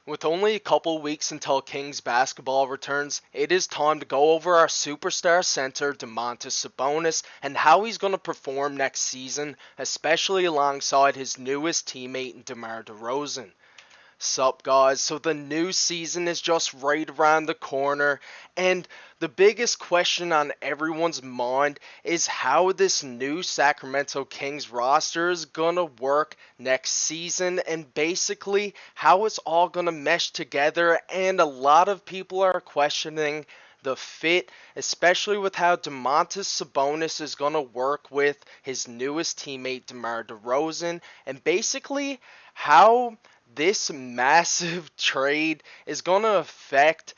With only a couple weeks until Kings basketball returns, it is time to go over our superstar center Domantas Sabonis and how he's going to perform next season, especially alongside his newest teammate in DeMar DeRozan. Sup guys, so the new season is just right around the corner, and the biggest question on everyone's mind is how this new Sacramento Kings roster is gonna work next season, and basically how it's all gonna mesh together. And a lot of people are questioning the fit, especially with how Domantas Sabonis is going to work with his newest teammate DeMar DeRozan, and basically how this massive trade is going to affect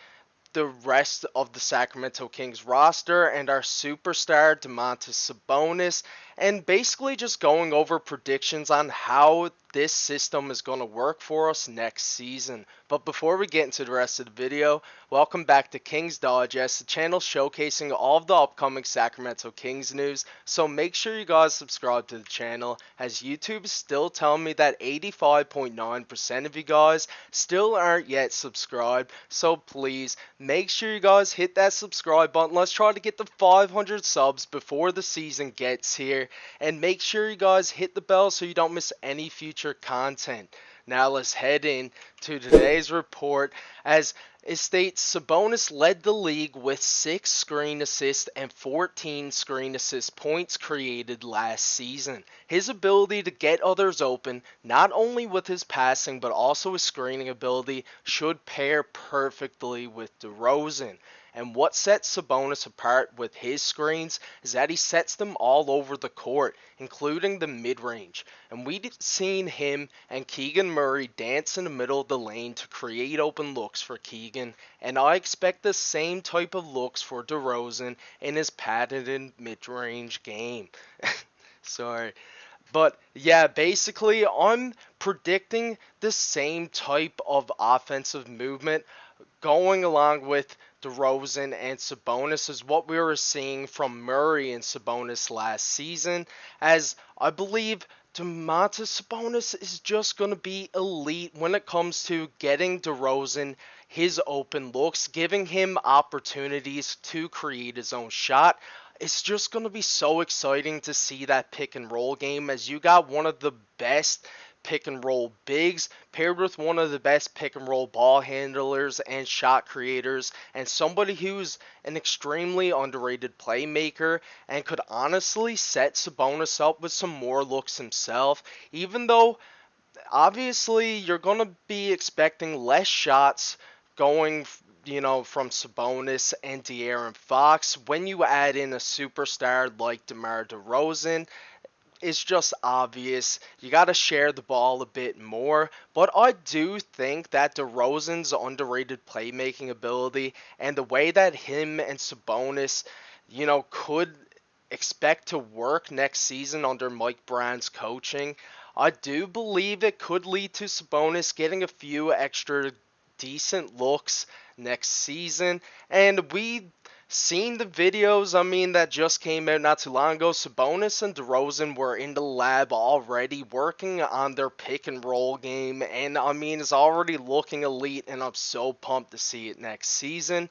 the rest of the Sacramento Kings roster and our superstar Domantas Sabonis, and basically just going over predictions on how this system is going to work for us next season. But before we get into the rest of the video, welcome back to Kings Digest, the channel showcasing all of the upcoming Sacramento Kings news. So make sure you guys subscribe to the channel, as YouTube is still telling me that 85.9% of you guys still aren't yet subscribed. So please make sure you guys hit that subscribe button. Let's try to get the 500 subs before the season gets here. And make sure you guys hit the bell so you don't miss any future content. Now let's head in to today's report, as it states Sabonis led the league with 6 screen assists and 14 screen assist points created last season. His ability to get others open, not only with his passing but also his screening ability, should pair perfectly with DeRozan. And what sets Sabonis apart with his screens is that he sets them all over the court, including the mid-range. And we've seen him and Keegan Murray dance in the middle of the lane to create open looks for Keegan, and I expect the same type of looks for DeRozan in his patented mid-range game. Sorry. But yeah, basically I'm predicting the same type of offensive movement going along with DeRozan and Sabonis is what we were seeing from Murray and Sabonis last season, as I believe Domantas Sabonis is just going to be elite when it comes to getting DeRozan his open looks, giving him opportunities to create his own shot. It's just going to be so exciting to see that pick and roll game, as you got one of the best pick and roll bigs paired with one of the best pick and roll ball handlers and shot creators, and somebody who's an extremely underrated playmaker and could honestly set Sabonis up with some more looks himself, even though obviously you're going to be expecting less shots going from Sabonis and De'Aaron Fox. When you add in a superstar like DeMar DeRozan, it's just obvious you got to share the ball a bit more. But I do think that DeRozan's underrated playmaking ability and the way that him and Sabonis, could expect to work next season under Mike Brown's coaching, I do believe it could lead to Sabonis getting a few extra decent looks next season. And we seen the videos, that just came out not too long ago. Sabonis and DeRozan were in the lab already working on their pick and roll game, and it's already looking elite, and I'm so pumped to see it next season.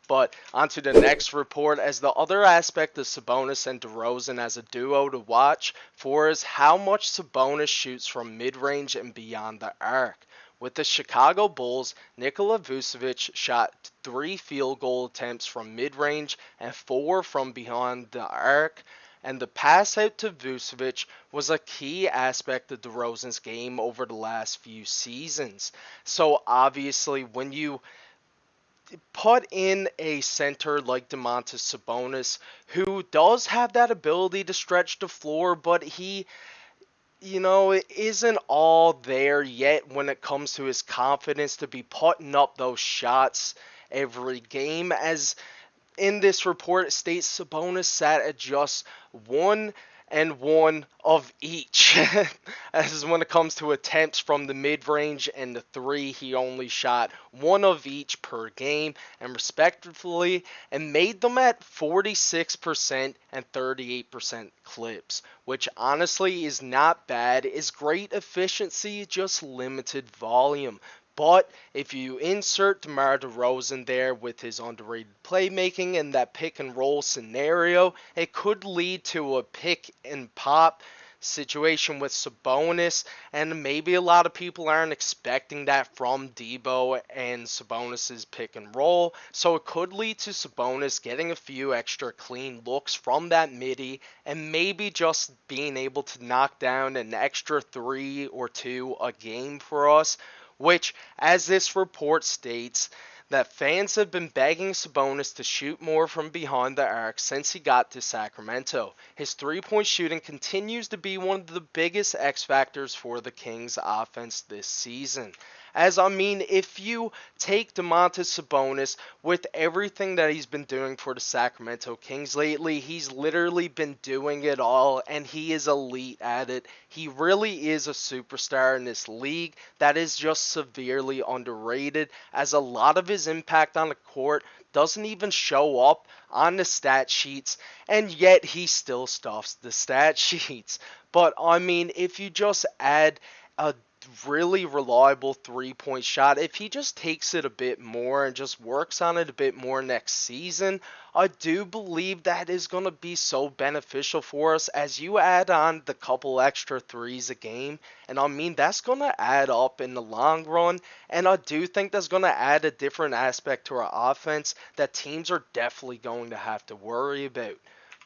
But onto the next report, as the other aspect of Sabonis and DeRozan as a duo to watch for is how much Sabonis shoots from mid-range and beyond the arc. With the Chicago Bulls, Nikola Vucevic shot 3 field goal attempts from mid-range and 4 from beyond the arc, and the pass out to Vucevic was a key aspect of DeRozan's game over the last few seasons. So obviously when you put in a center like Domantas Sabonis, who does have that ability to stretch the floor, but he it isn't all there yet when it comes to his confidence to be putting up those shots every game. As in this report, it states Sabonis sat at just 1 and 1 of each. As when it comes to attempts from the mid-range and the 3, he only shot 1 of each per game, and respectively, and made them at 46% and 38% clips, which honestly is not bad. Is great efficiency, just limited volume. But if you insert DeMar DeRozan there with his underrated playmaking in that pick and roll scenario, it could lead to a pick and pop situation with Sabonis, and maybe a lot of people aren't expecting that from Debo and Sabonis's pick and roll, so it could lead to Sabonis getting a few extra clean looks from that midi and maybe just being able to knock down an extra 3 or 2 a game for us, which, as this report states, that fans have been begging Sabonis to shoot more from behind the arc since he got to Sacramento. His three-point shooting continues to be one of the biggest X factors for the Kings offense this season. If you take Domantas Sabonis with everything that he's been doing for the Sacramento Kings lately, he's literally been doing it all, and he is elite at it. He really is a superstar in this league that is just severely underrated, as a lot of his impact on the court doesn't even show up on the stat sheets, and yet he still stuffs the stat sheets. But if you just add a really reliable three-point shot, if he just takes it a bit more and just works on it a bit more next season, I do believe that is going to be so beneficial for us as you add on the couple extra threes a game, and that's going to add up in the long run, and I do think that's going to add a different aspect to our offense that teams are definitely going to have to worry about.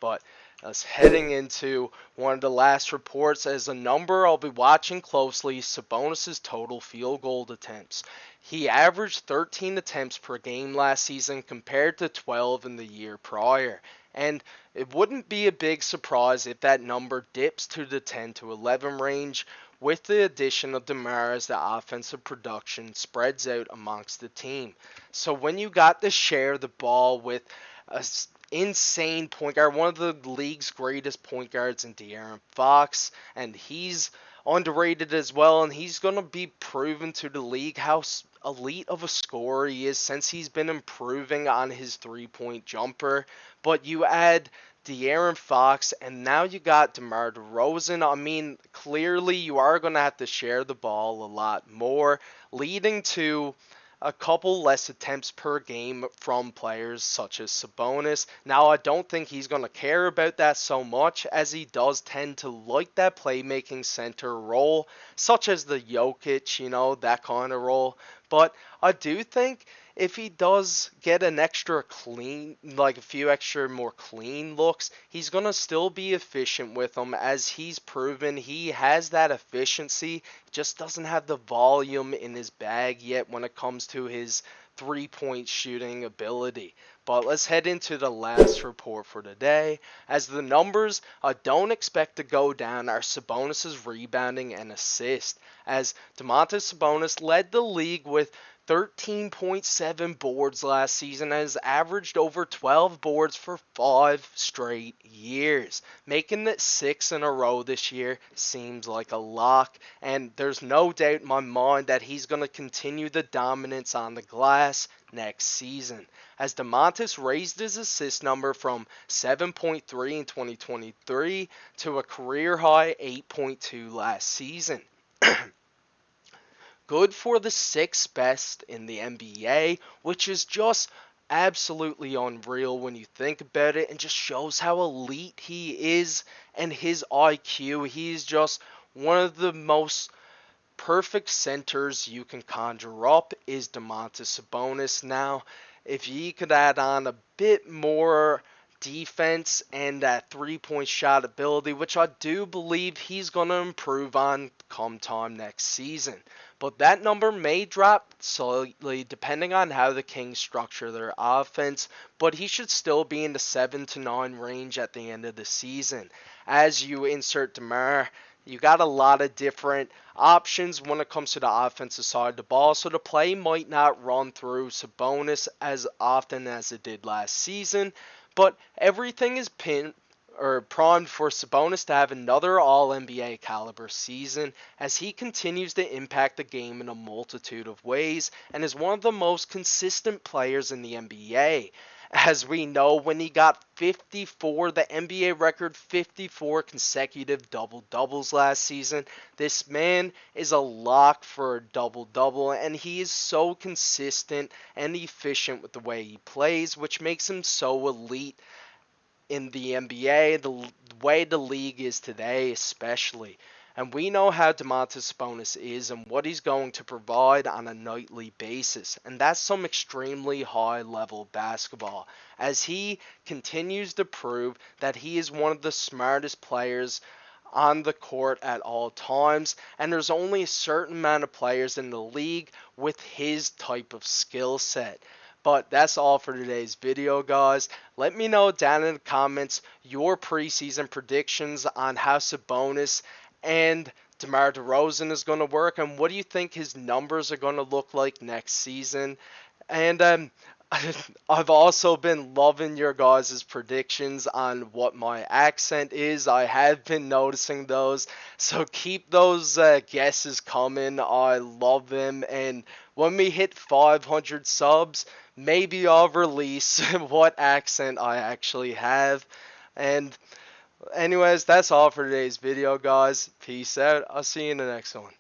But us heading into one of the last reports as a number I'll be watching closely, Sabonis' total field goal attempts. He averaged 13 attempts per game last season compared to 12 in the year prior. And it wouldn't be a big surprise if that number dips to the 10 to 11 range with the addition of DeMar as the offensive production spreads out amongst the team. So when you got to share the ball with a insane point guard, one of the league's greatest point guards in De'Aaron Fox, and he's underrated as well, and he's going to be proven to the league how elite of a scorer he is since he's been improving on his three-point jumper. But you add De'Aaron Fox, and now you got DeMar DeRozan. Clearly you are going to have to share the ball a lot more, leading to a couple less attempts per game from players such as Sabonis. Now, I don't think he's going to care about that so much, as he does tend to like that playmaking center role, such as the Jokic, that kind of role. But I do think if he does get an extra clean, like a few extra more clean looks, he's going to still be efficient with them, as he's proven he has that efficiency, just doesn't have the volume in his bag yet when it comes to his three-point shooting ability. But let's head into the last report for today, as the numbers I don't expect to go down are Sabonis' rebounding and assist, as Domantas Sabonis led the league with 13.7 boards last season and has averaged over 12 boards for 5 straight years. Making it 6 in a row this year seems like a lock, and there's no doubt in my mind that he's going to continue the dominance on the glass next season, as Domantas raised his assist number from 7.3 in 2023 to a career high 8.2 last season. Good for the 6th best in the NBA, which is just absolutely unreal when you think about it, and just shows how elite he is and his IQ. He's just one of the most perfect centers you can conjure up is Domantas Sabonis. Now, if he could add on a bit more defense and that three-point shot ability, which I do believe he's going to improve on come time next season. But that number may drop slightly depending on how the Kings structure their offense, but he should still be in the 7 to 9 range at the end of the season. As you insert DeMar, you got a lot of different options when it comes to the offensive side of the ball, so the play might not run through Sabonis as often as it did last season, but everything is primed for Sabonis to have another All-NBA caliber season, as he continues to impact the game in a multitude of ways and is one of the most consistent players in the NBA. As we know, when he got 54, the NBA record 54 consecutive double-doubles last season, this man is a lock for a double-double, and he is so consistent and efficient with the way he plays, which makes him so elite in the NBA, the way the league is today, especially. And we know how Domantas Sabonis is and what he's going to provide on a nightly basis. And that's some extremely high level basketball. As he continues to prove that he is one of the smartest players on the court at all times. And there's only a certain amount of players in the league with his type of skill set. But that's all for today's video, guys. Let me know down in the comments your preseason predictions on how Sabonis and DeMar DeRozan is going to work, and what do you think his numbers are going to look like next season. And I've also been loving your guys' predictions on what my accent is. I have been noticing those, so keep those guesses coming. I love them, and when we hit 500 subs, maybe I'll release what accent I actually have. And anyways, that's all for today's video, guys. Peace out. I'll see you in the next one.